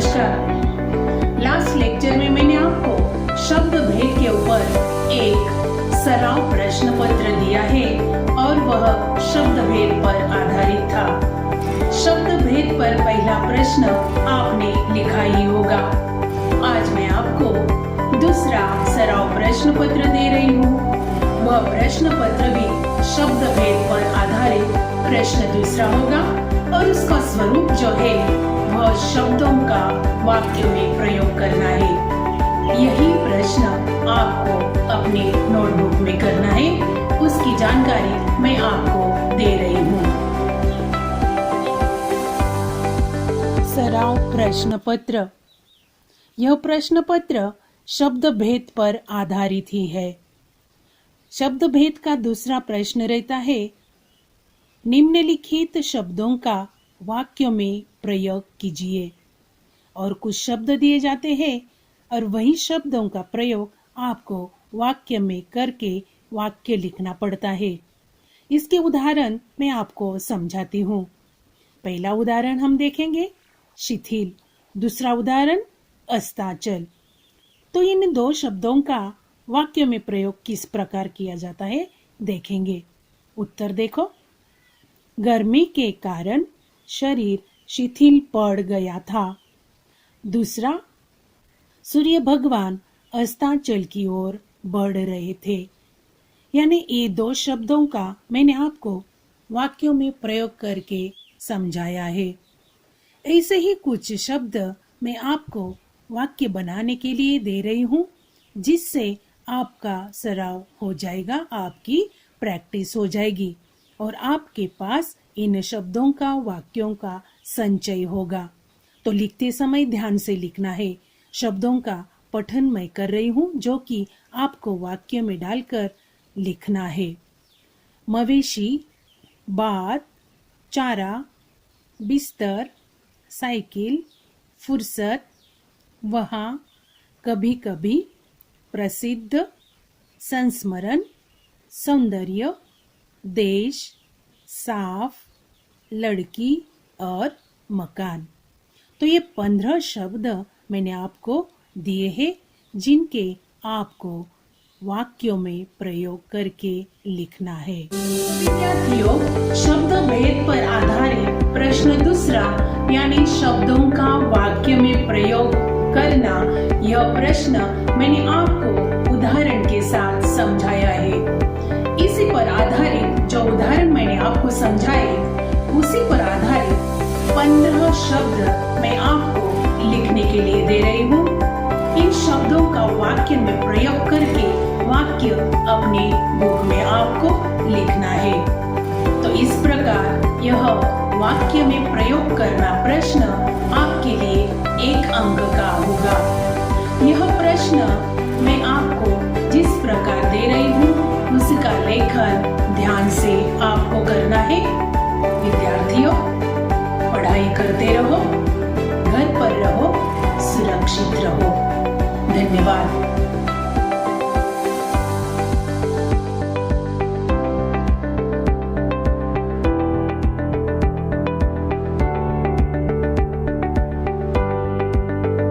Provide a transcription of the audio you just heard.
नमस्कार। Last lecture में मैंने आपको शब्द भेद के ऊपर एक सराव प्रश्न पत्र दिया है और वह शब्द भेद पर आधारित था। शब्द भेद पर पहला प्रश्न आपने लिखा ही होगा। आज मैं आपको दूसरा सराव प्रश्न पत्र दे रही हूँ। वह प्रश्न पत्र भी शब्द भेद पर आधारित प्रश्न दूसरा होगा और उसका स्वरूप जो है वह शब्दों का वाक्य में प्रयोग करना है। यही प्रश्न आपको अपने नोटबुक में करना है। उसकी जानकारी मैं आपको दे रही हूँ। सराव प्रश्न पत्र। यह प्रश्न पत्र शब्द भेद पर आधारित ही है। शब्द भेद का दूसरा प्रश्न रहता है, निम्नलिखित शब्दों का वाक्य में प्रयोग कीजिए। और कुछ शब्द दिए जाते हैं और वही शब्दों का प्रयोग आपको वाक्य में करके वाक्य लिखना पड़ता है। इसके उदाहरण मैं आपको समझाती हूँ। पहला उदाहरण हम देखेंगे शिथिल, दूसरा उदाहरण अस्ताचल। तो इन दो शब्दों का वाक्य में प्रयोग किस प्रकार किया जाता है देखेंगे। उत्तर देखो, गर्मी के कारण शरीर शिथिल पड़ गया था। दूसरा, सूर्य भगवान अस्ताचल की ओर बढ़ रहे थे। यानी ये दो शब्दों का मैंने आपको वाक्यों में प्रयोग करके समझाया है। ऐसे ही कुछ शब्द मैं आपको वाक्य बनाने के लिए दे रही हूँ, जिससे आपका सराव हो जाएगा, आपकी प्रैक्टिस हो जाएगी और आपके पास इन शब्दों का वाक्यों का संचय होगा। तो लिखते समय ध्यान से लिखना है। शब्दों का पठन मैं कर रही हूँ, जो कि आपको वाक्य में डालकर लिखना है। मवेशी, बात, चारा, बिस्तर, साइकिल, फुर्सत, वहाँ, कभी कभी, प्रसिद्ध, संस्मरण, सौंदर्य, देश, साफ, लड़की और मकान। तो ये 15 शब्द मैंने आपको दिए हैं, जिनके आपको वाक्यों में प्रयोग करके लिखना है। विद्यार्थियों, शब्द भेद पर आधारित प्रश्न दूसरा यानी शब्दों का वाक्य में प्रयोग करना, यह प्रश्न मैंने आपको उदाहरण के साथ समझाया है। इसी पर आधारित जो उदाहरण मैंने आपको समझाए, उसी पर आधारित 15 शब्द मैं आपको लिखने के लिए दे रही हूँ। इन शब्दों का वाक्य में प्रयोग करके वाक्य अपने बुक में आपको लिखना है। तो इस प्रकार यह वाक्य में प्रयोग करना प्रश्न आपके लिए 1 अंक का होगा। यह प्रश्न मैं आपको जिस प्रकार दे रही हूँ उसका लेखन ध्यान से आपको करना है। विद्यार्थियों, पढ़ाई करते रहो, घर पर रहो, सुरक्षित रहो। धन्यवाद।